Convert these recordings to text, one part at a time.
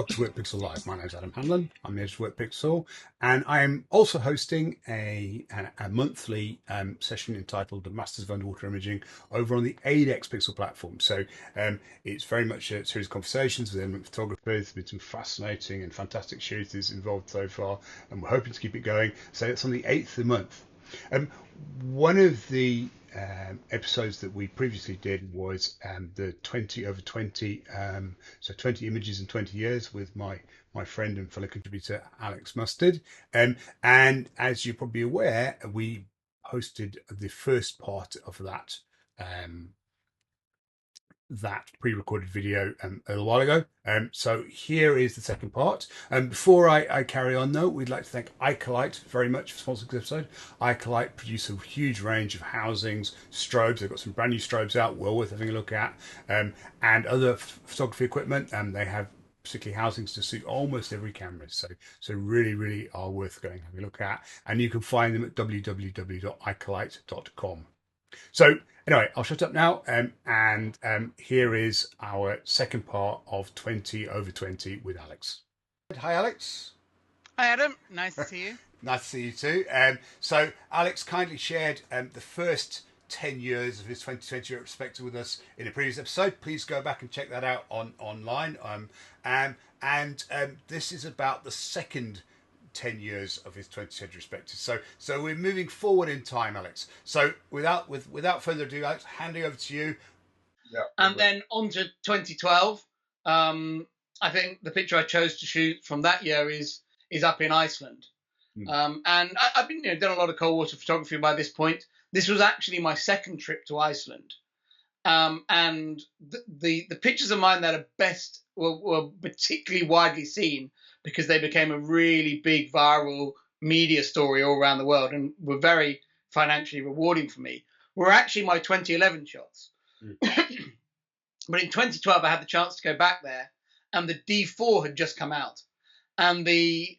welcome to Wetpixel Live. My name's Adam Hanlon. I'm the editor of Wetpixel, and I am also hosting a monthly session entitled The Masters of Underwater Imaging over on the Expixel platform. So it's very much a series of conversations with eminent photographers. There's been some fascinating and fantastic shooters involved so far, and we're hoping to keep it going. So it's on the 8th of the month. One of the episodes that we previously did was the 20 over 20, so 20 images in 20 years with my friend and fellow contributor Alex Mustard. And as you're probably aware, we hosted the first part of that pre-recorded video a little while ago. So here is the second part. Before I carry on though, we'd like to thank Icolite very much for sponsoring this episode. Icolite produce a huge range of housings, strobes. They've got some brand new strobes out, well worth having a look at, and other photography equipment. They have particularly housings to suit almost every camera. So really are worth going and having a look at. And you can find them at www.icolite.com. So anyway, I'll shut up now, and here is our second part of 20 over 20 with Alex. Hi, Alex. Hi, Adam. Nice to see you. Nice to see you too. So Alex kindly shared the first 10 years of his 2020 retrospective with us in a previous episode. Please go back and check that out online. And this is about the second 10 years of his 20th retrospective. So we're moving forward in time, Alex. So without further ado, Alex, handing over to you. Yeah. And then on to 2012. I think the picture I chose to shoot from that year is up in Iceland. And I've been done a lot of cold water photography by this point. This was actually my second trip to Iceland. And the pictures of mine that are best were particularly widely seen because they became a really big viral media story all around the world and were very financially rewarding for me, were actually my 2011 shots. But in 2012, I had the chance to go back there, and the D4 had just come out. And the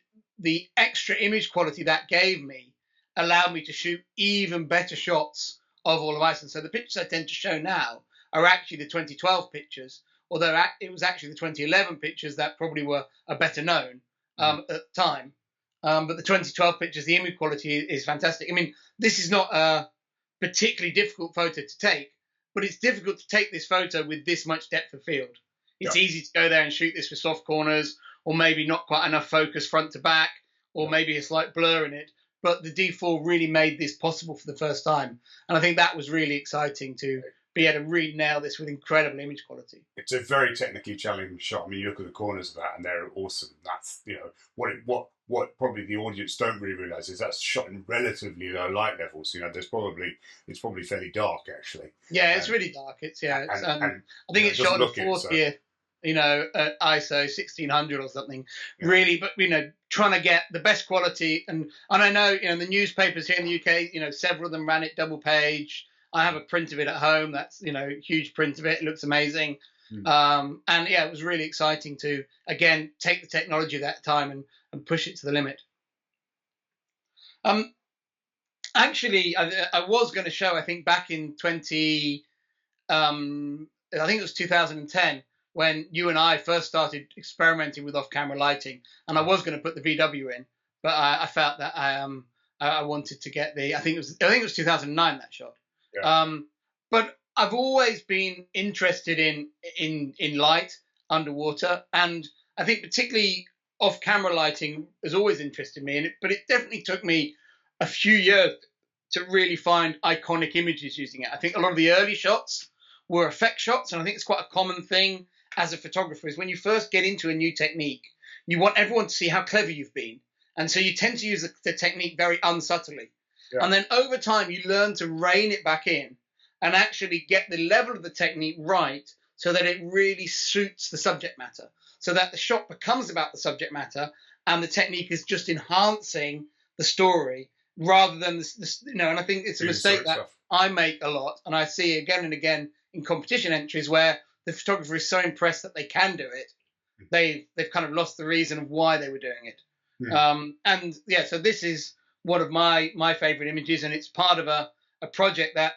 extra image quality that gave me allowed me to shoot even better shots of all of Iceland. So the pictures I tend to show now are actually the 2012 pictures, although it was actually the 2011 pictures that probably were better known at the time. But the 2012 pictures, the image quality is fantastic. I mean, this is not a particularly difficult photo to take, but it's difficult to take this photo with this much depth of field. It's easy to go there and shoot this with soft corners, or maybe not quite enough focus front to back, or maybe a slight blur in it. But the D4 really made this possible for the first time. And I think that was really exciting to be able to really nail this with incredible image quality. It's a very technically challenging shot. I mean, you look at the corners of that and they're awesome. That's, what probably the audience don't really realise is that's shot in relatively low light levels. It's probably fairly dark actually. Yeah, it's really dark. I think it's shot in the fourth year, at ISO 1600 or something, really, but, trying to get the best quality. And I know, the newspapers here in the UK, several of them ran it double page. I have a print of it at home. That's, huge print of it. It looks amazing. And yeah, it was really exciting to, again, take the technology of that time and push it to the limit. Actually, I was going to show, I think back in I think it was 2010, when you and I first started experimenting with off-camera lighting, and I was going to put the VW in, but I felt that I wanted to get I think it was 2009 that shot. Yeah. But I've always been interested in light underwater, and I think particularly off-camera lighting has always interested me. But it definitely took me a few years to really find iconic images using it. I think a lot of the early shots were effect shots, and I think it's quite a common thing as a photographer is when you first get into a new technique, you want everyone to see how clever you've been. And so you tend to use the technique very unsubtly. Yeah. And then over time, you learn to rein it back in and actually get the level of the technique right so that it really suits the subject matter, so that the shot becomes about the subject matter and the technique is just enhancing the story rather than, and I think it's a mistake that I make a lot. And I see again and again in competition entries where the photographer is so impressed that they can do it, they've kind of lost the reason of why they were doing it. And yeah, so this is one of my favorite images, and it's part of a project that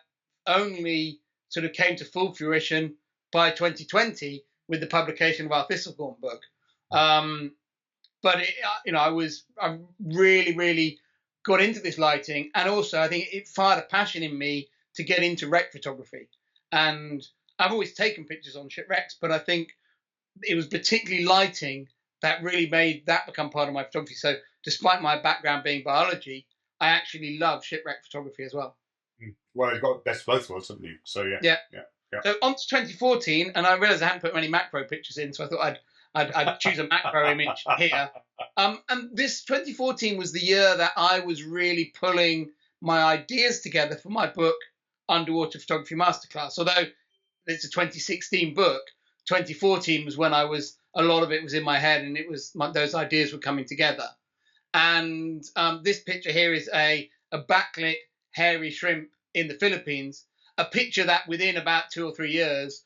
only sort of came to full fruition by 2020 with the publication of our Thistlecorn book. But I really, really got into this lighting, and also I think it fired a passion in me to get into wreck photography. And I've always taken pictures on shipwrecks, but I think it was particularly lighting that really made that become part of my photography. So despite my background being biology, I actually love shipwreck photography as well. Well, you've got best of both worlds, haven't you? So yeah, Yeah. yeah, yeah. So on to 2014, and I realised I hadn't put many macro pictures in, so I thought I'd choose a macro image here. And this 2014 was the year that I was really pulling my ideas together for my book, Underwater Photography Masterclass. Although it's a 2016 book, 2014 was when a lot of it was in my head, and those ideas were coming together. And this picture here is a backlit hairy shrimp in the Philippines, a picture that within about 2 or 3 years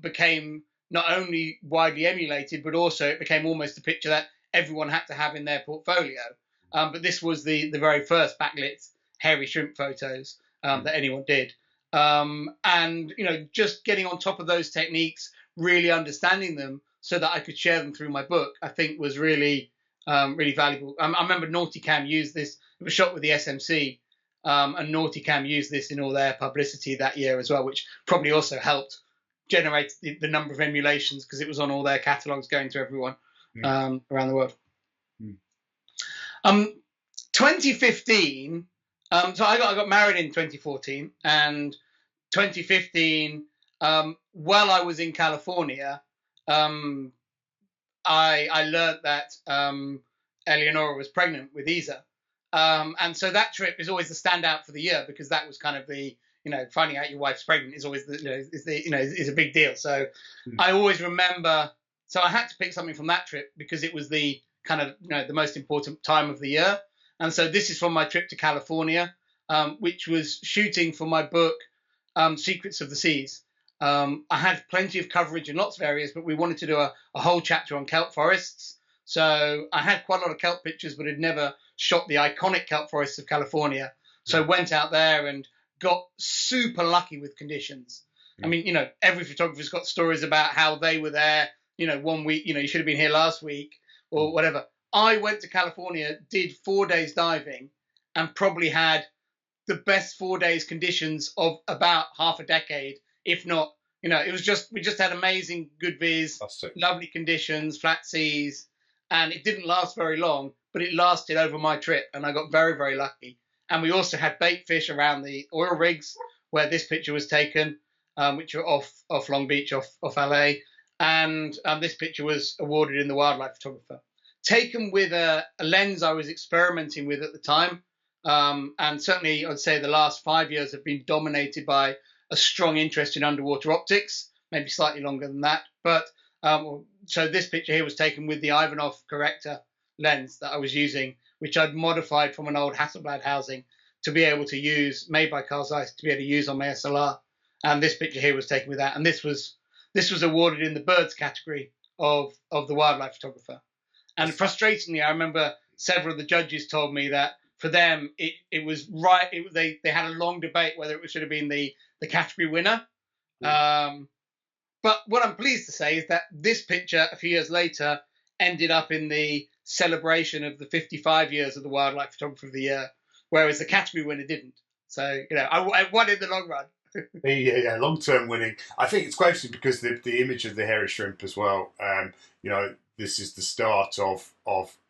became not only widely emulated, but also it became almost a picture that everyone had to have in their portfolio. But this was the very first backlit hairy shrimp photos that anyone did. And, just getting on top of those techniques, really understanding them so that I could share them through my book, I think was really valuable. I remember Nauticam used this. It was shot with the SMC, and Nauticam used this in all their publicity that year as well, which probably also helped generate the number of emulations because it was on all their catalogs going to everyone around the world. 2015. So I got married in 2014, and 2015, while I was in California, I learned that Eleonora was pregnant with Isa. And so that trip is always the standout for the year, because that was kind of the, finding out your wife's pregnant is always is a big deal. So I always remember, so I had to pick something from that trip because it was the kind of, the most important time of the year. And so this is from my trip to California, which was shooting for my book, Secrets of the Seas. I had plenty of coverage in lots of areas, but we wanted to do a whole chapter on kelp forests. So I had quite a lot of kelp pictures, but had never shot the iconic kelp forests of California. So went out there and got super lucky with conditions. I mean, every photographer's got stories about how they were there, 1 week, you should have been here last week or whatever. I went to California, did 4 days diving, and probably had the best 4 days conditions of about half a decade, if not, it was we just had amazing, good viz, lovely conditions, flat seas, and it didn't last very long, but it lasted over my trip, and I got very, very lucky. And we also had bait fish around the oil rigs where this picture was taken, which are off Long Beach, off LA, and this picture was awarded in the Wildlife Photographer. Taken with a lens I was experimenting with at the time, and certainly I'd say the last 5 years have been dominated by a strong interest in underwater optics, maybe slightly longer than that. But so this picture here was taken with the Ivanov corrector lens that I was using, which I'd modified from an old Hasselblad housing to be able to use, made by Carl Zeiss, to be able to use on my SLR. And this picture here was taken with that. And this was awarded in the birds category of the Wildlife Photographer. And frustratingly, I remember several of the judges told me that for them, it was right. They had a long debate whether it should have been the category winner. But what I'm pleased to say is that this picture, a few years later, ended up in the celebration of the 55 years of the Wildlife Photographer of the Year, whereas the category winner didn't. So, I won in the long run. Yeah, long-term winning. I think it's quite interesting because the image of the hairy shrimp as well, this is the start of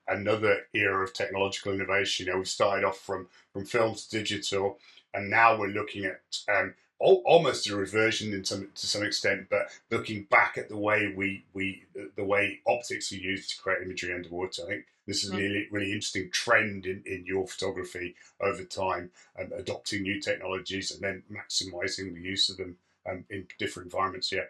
another era of technological innovation. We started off from film to digital, and now we're looking at almost a reversion to some extent, but looking back at the way the way optics are used to create imagery underwater. I think this is a really interesting trend in your photography over time, adopting new technologies and then maximising the use of them in different environments. Yeah,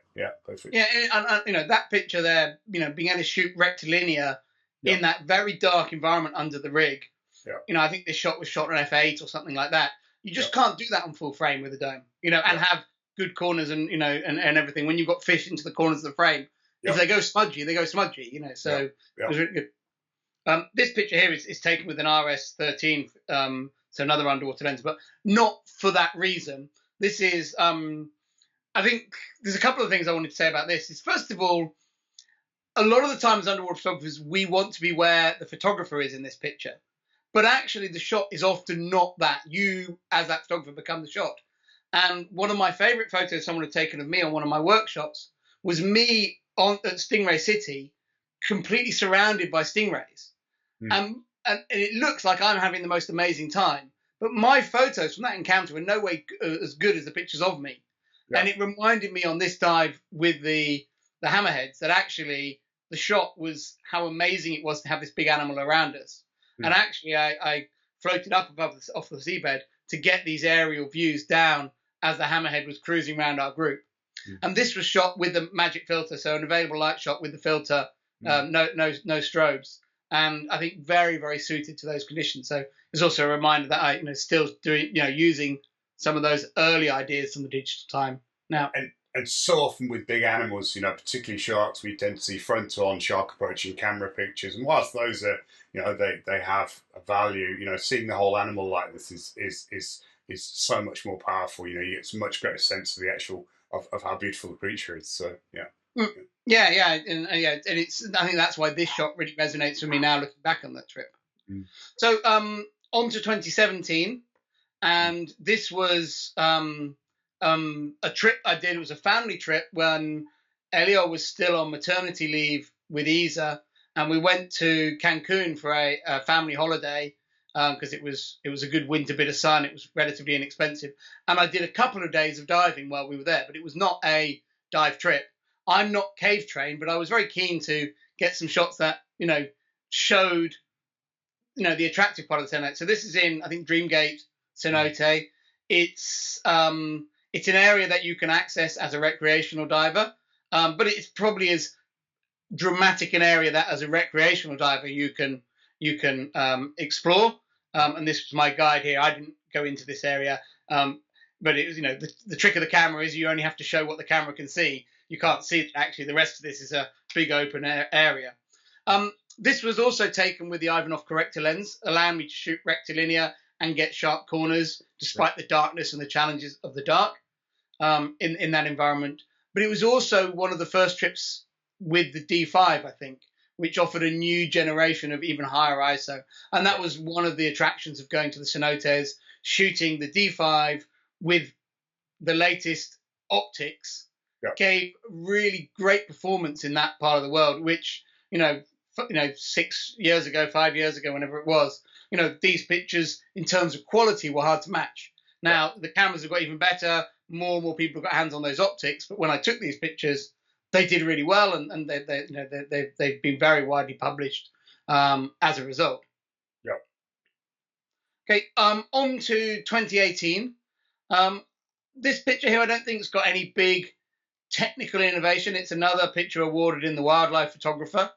perfect. Yeah, and that picture there, being able to shoot rectilinear in that very dark environment under the rig. Yeah. I think this shot was shot on f8 or something like that. You just can't do that on full frame with a dome, and have good corners and and everything. When you've got fish into the corners of the frame, if they go smudgy, they go smudgy. So it was really good. This picture here is taken with an RS13, so another underwater lens, but not for that reason. This is, I think there's a couple of things I wanted to say about this. Is first of all, a lot of the times underwater photographers, we want to be where the photographer is in this picture. But actually, the shot is often not that. You, as that photographer, become the shot. And one of my favorite photos someone had taken of me on one of my workshops was me at Stingray City, completely surrounded by stingrays. Mm. And it looks like I'm having the most amazing time. But my photos from that encounter were no way as good as the pictures of me. Yeah. And it reminded me on this dive with the hammerheads that actually the shot was how amazing it was to have this big animal around us. Mm. And actually, I floated up off the seabed to get these aerial views down as the hammerhead was cruising around our group. Mm. And this was shot with the magic filter, so an available light shot with the filter, no strobes. And I think very, very suited to those conditions. So it's also a reminder that I, still doing, using some of those early ideas from the digital time now. And so often with big animals, particularly sharks, we tend to see frontal-on shark approaching camera pictures. And whilst those are, they have a value, seeing the whole animal like this is so much more powerful. You get a much greater sense of the actual of how beautiful the creature is. So yeah. Yeah, and it's. I think that's why this shot really resonates with me now, looking back on that trip. Mm. So on to 2017, and this was a trip I did. It was a family trip when Elio was still on maternity leave with Isa, and we went to Cancun for a family holiday because it was a good winter bit of sun. It was relatively inexpensive, and I did a couple of days of diving while we were there, but it was not a dive trip. I'm not cave trained, but I was very keen to get some shots that, showed, the attractive part of the cenote. So this is in, I think, Dreamgate cenote. It's an area that you can access as a recreational diver, but it's probably as dramatic an area that as a recreational diver you can explore. And this was my guide here. I didn't go into this area, but it was, the trick of the camera is you only have to show what the camera can see. You can't see it. Actually, the rest of this is a big open area. This was also taken with the Ivanov corrector lens, allowing me to shoot rectilinear and get sharp corners, despite the darkness and the challenges of the dark in that environment. But it was also one of the first trips with the D5, I think, which offered a new generation of even higher ISO. And that was one of the attractions of going to the cenotes, shooting the D5 with the latest optics. Gave really great performance in that part of the world, which 6 years ago, 5 years ago, whenever it was, these pictures in terms of quality were hard to match. Now the cameras have got even better. More and more people have got hands on those optics. But when I took these pictures, they did really well, and they've been very widely published as a result. Yeah. Okay. On to 2018. This picture here, I don't think it's got any big technical innovation. It's another picture awarded in the Wildlife Photographer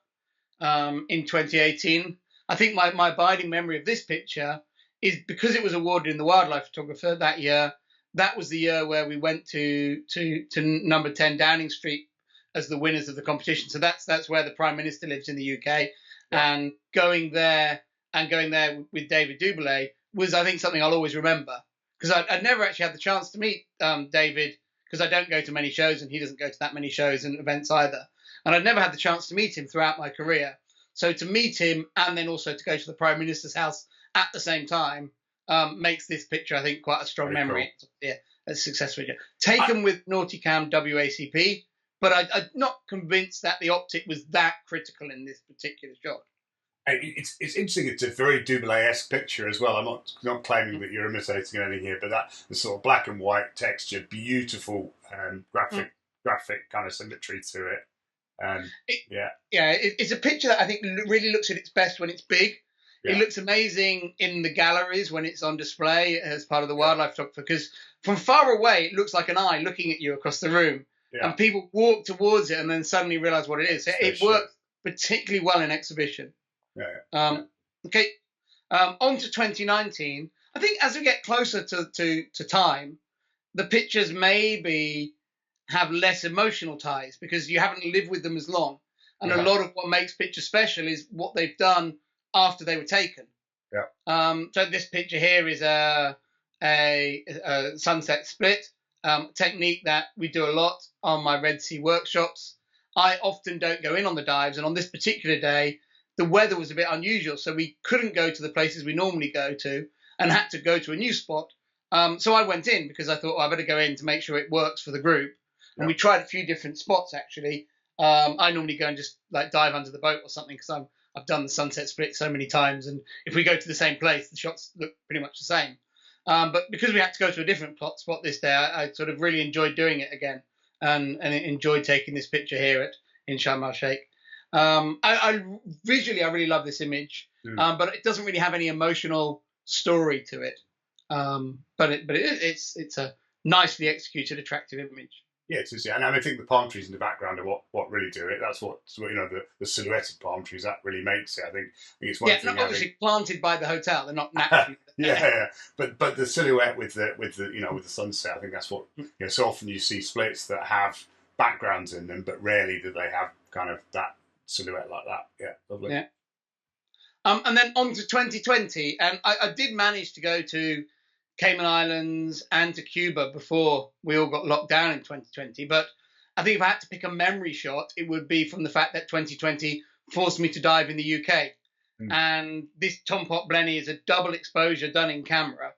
in 2018. I think my abiding memory of this picture is because it was awarded in the Wildlife Photographer that year. That was the year where we went to number 10 Downing Street as the winners of the competition. So that's where the Prime Minister lives in the UK. Yeah. And going there with David Duboulet was, I think, something I'll always remember, because I'd never actually had the chance to meet David, because I don't go to many shows and he doesn't go to that many shows and events either. And I'd never had the chance to meet him throughout my career. So to meet him and then also to go to the Prime Minister's house at the same time makes this picture, I think, quite a strong memory. Cool. Yeah, a successful video. Taken with Nauticam WACP, but I'm not convinced that the optic was that critical in this particular shot. It's interesting. It's a very Duboulet-esque picture as well. I'm not claiming that you're imitating anything here, but the sort of black and white texture, beautiful graphic kind of symmetry to it. It's a picture that I think really looks at its best when it's big. Yeah. It looks amazing in the galleries when it's on display as part of the wildlife photographer, because from far away it looks like an eye looking at you across the room, and people walk towards it and then suddenly realise what it is. It works particularly well in exhibition. Okay. On to 2019. I think as we get closer to time, the pictures maybe have less emotional ties because you haven't lived with them as long. And a lot of what makes pictures special is what they've done after they were taken. So this picture here is a sunset split technique that we do a lot on my Red Sea workshops. I often don't go in on the dives, and on this particular day, the weather was a bit unusual, so we couldn't go to the places we normally go to, and had to go to a new spot. So I went in because I thought, I better go in to make sure it works for the group. And we tried a few different spots actually. I normally go and just like dive under the boat or something because I've done the sunset split so many times, and if we go to the same place, the shots look pretty much the same. But because we had to go to a different spot this day, I sort of really enjoyed doing it again, and enjoyed taking this picture here in Sharm el Sheikh. Visually, I really love this image, but it doesn't really have any emotional story to it. But it's a nicely executed, attractive image. Yeah, it is. Yeah, and I think the palm trees in the background are what really do it. That's what the silhouetted palm trees that really makes it. I think it's one thing. Not obviously planted by the hotel; they're not naturally. Yeah, but the silhouette with the with the sunset. I think that's what so often you see splits that have backgrounds in them, but rarely do they have kind of that silhouette like that. Yeah, lovely. Yeah. And then on to 2020, and I did manage to go to Cayman Islands and to Cuba before we all got locked down in 2020. But I think if I had to pick a memory shot, it would be from the fact that 2020 forced me to dive in the UK. And this Tom Pot Blenny is a double exposure done in camera.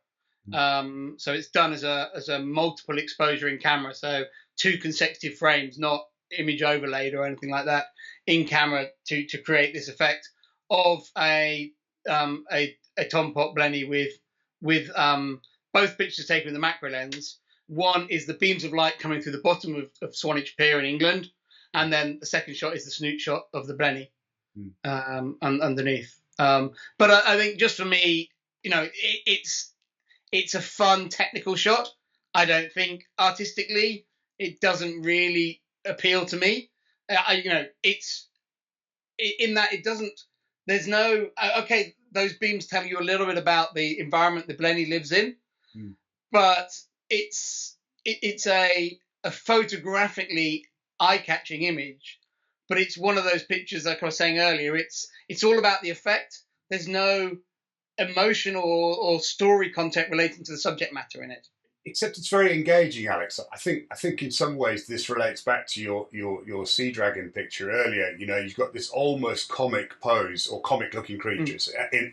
So it's done as a multiple exposure in camera. So 2 consecutive frames, not image overlaid or anything like that, in camera to create this effect of a Tom Pot Blenny with both pictures taken with the macro lens. One is the beams of light coming through the bottom of Swanage Pier in England, and then the second shot is the snoot shot of the Blenny underneath. But I think just for me, it's a fun technical shot. I don't think artistically it doesn't really appeal to me. It's in that it doesn't. There's no okay. Those beams tell you a little bit about the environment the Blenny lives in, but it's a photographically eye-catching image. But it's one of those pictures, like I was saying earlier. It's all about the effect. There's no emotional or story content relating to the subject matter in it. Except it's very engaging, Alex. I think in some ways this relates back to your sea dragon picture earlier. You've got this almost comic pose or comic looking creatures in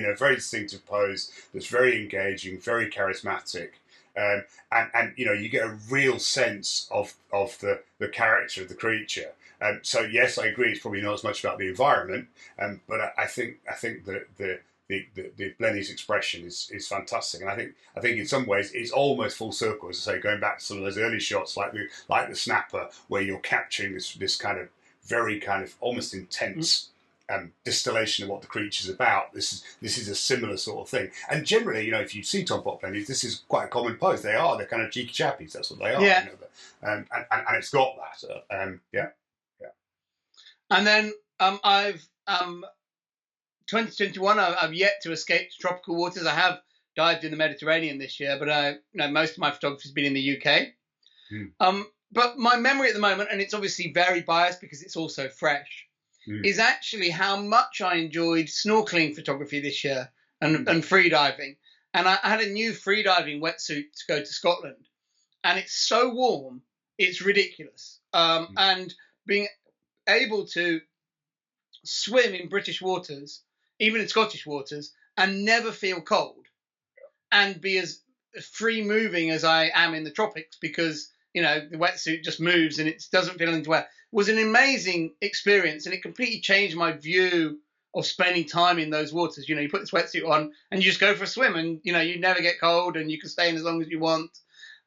a very distinctive pose that's very engaging, very charismatic. And you get a real sense of the character of the creature. So yes, I agree. It's probably not as much about the environment, but I think that the Blenny's expression is fantastic, and I think in some ways it's almost full circle, as I say, going back to some of those early shots like the snapper, where you're capturing this kind of very kind of almost intense distillation of what the creature's about. This is a similar sort of thing, and generally, if you see Tom Pot Blennies, this is quite a common pose. They're kind of cheeky chappies. That's what they are. Yeah. And it's got that. Yeah. And then I've 2021, I've yet to escape to tropical waters. I have dived in the Mediterranean this year, but most of my photography has been in the UK. But my memory at the moment, and it's obviously very biased because it's also fresh, is actually how much I enjoyed snorkeling photography this year and free diving. And I had a new free diving wetsuit to go to Scotland, and it's so warm, it's ridiculous. And being able to swim in British waters, even in Scottish waters, and never feel cold, and be as free moving as I am in the tropics, because the wetsuit just moves and it doesn't feel into wear, was an amazing experience, and it completely changed my view of spending time in those waters. You put this wetsuit on and you just go for a swim, and you never get cold, and you can stay in as long as you want.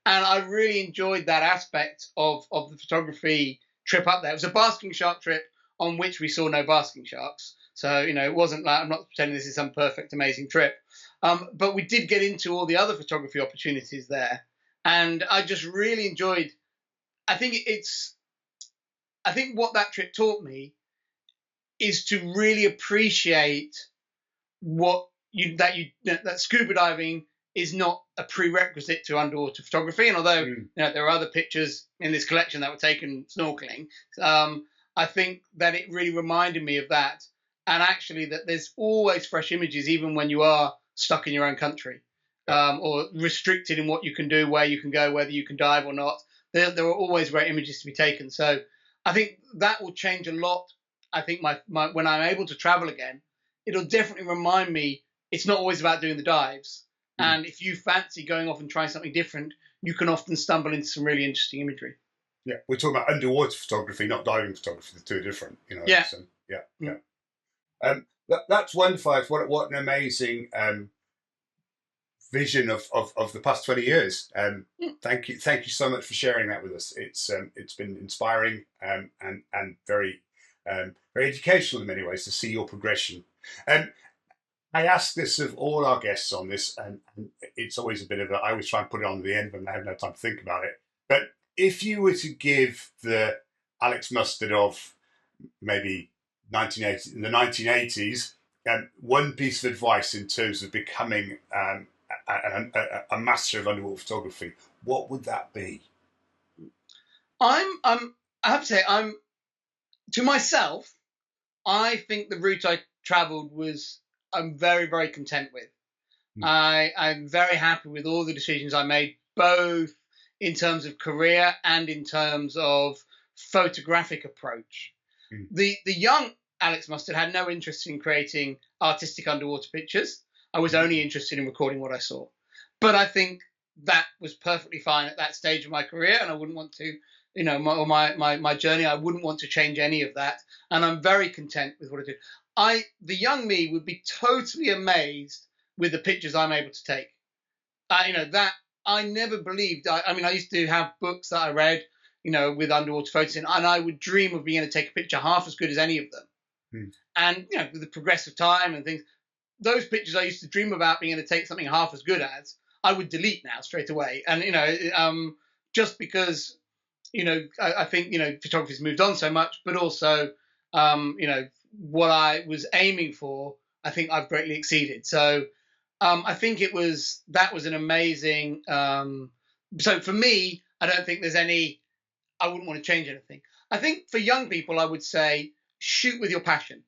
And I really enjoyed that aspect of the photography trip up there. It was a basking shark trip on which we saw no basking sharks. So, it wasn't like, I'm not pretending this is some perfect, amazing trip. But we did get into all the other photography opportunities there. And I just really enjoyed, I think what that trip taught me is to really appreciate that scuba diving is not a prerequisite to underwater photography. And although there are other pictures in this collection that were taken snorkeling, I think that it really reminded me of that. And actually that there's always fresh images, even when you are stuck in your own country, or restricted in what you can do, where you can go, whether you can dive or not. There are always great images to be taken. So I think that will change a lot. I think when I'm able to travel again, it'll definitely remind me it's not always about doing the dives. Mm. And if you fancy going off and trying something different, you can often stumble into some really interesting imagery. Yeah, we're talking about underwater photography, not diving photography. The two are different, you know. Yeah. Yeah, Mm. yeah. That's wonderful. What an amazing vision of the past 20 years. Thank you so much for sharing that with us. It's been inspiring and very very educational in many ways to see your progression. I ask this of all our guests on this, and it's always a bit of I always try and put it on at the end when I have no time to think about it. But if you were to give the Alex Mustard of maybe 1980 in the 1980s one piece of advice in terms of becoming a master of underwater photography, what would that be? I have to say, to myself, I think the route I travelled I'm very, very content with. I'm very happy with all the decisions I made, both in terms of career and in terms of photographic approach. The young Alex Mustard had no interest in creating artistic underwater pictures. I was only interested in recording what I saw. But I think that was perfectly fine at that stage of my career, and I wouldn't want to, my journey, I wouldn't want to change any of that. And I'm very content with what I do. The young me would be totally amazed with the pictures I'm able to take. That I never believed. I used to have books that I read, with underwater photos in, and I would dream of being able to take a picture half as good as any of them. And, with the progressive time and things, those pictures I used to dream about being able to take something half as good as, I would delete now straight away. And, just because, I think, photography's moved on so much, but also, what I was aiming for, I think I've greatly exceeded. So I think that was an amazing. So for me, I don't think I wouldn't want to change anything. I think for young people, I would say shoot with your passion.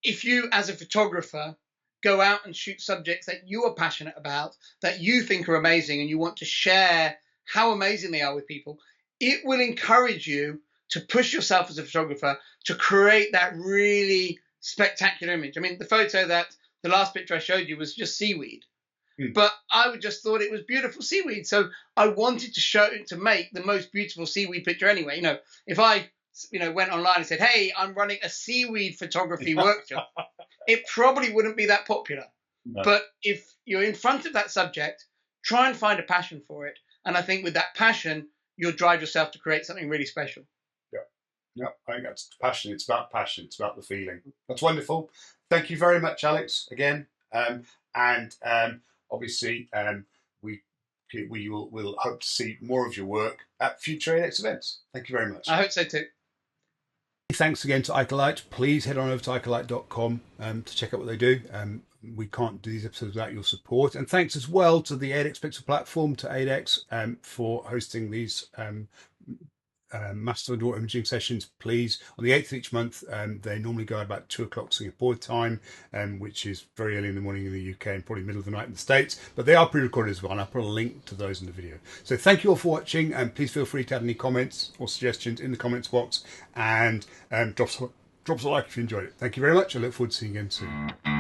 If you, as a photographer, go out and shoot subjects that you are passionate about, that you think are amazing, and you want to share how amazing they are with people, it will encourage you to push yourself as a photographer to create that really spectacular image. I mean, the last picture I showed you was just seaweed. But I just thought it was beautiful seaweed. So I wanted to make the most beautiful seaweed picture anyway. If I, went online and said, hey, I'm running a seaweed photography workshop, it probably wouldn't be that popular. No. But if you're in front of that subject, try and find a passion for it. And I think with that passion, you'll drive yourself to create something really special. Yeah, I think that's passion. It's about passion. It's about the feeling. That's wonderful. Thank you very much, Alex, again. Obviously, we'll hope to see more of your work at future ADEX events. Thank you very much. I hope so too. Thanks again to Icolite. Please head on over to icolite.com to check out what they do. We can't do these episodes without your support. And thanks as well to the ADEX Pixel platform, to ADEX, for hosting these master underwater imaging sessions. Please, on the 8th of each month, they normally go at about 2 o'clock Singapore time, which is very early in the morning in the UK and probably middle of the night in the States, but they are pre-recorded as well, and I'll put a link to those in the video. So thank you all for watching, and please feel free to add any comments or suggestions in the comments box, and drop us a like if you enjoyed it. Thank you very much. I look forward to seeing you again soon.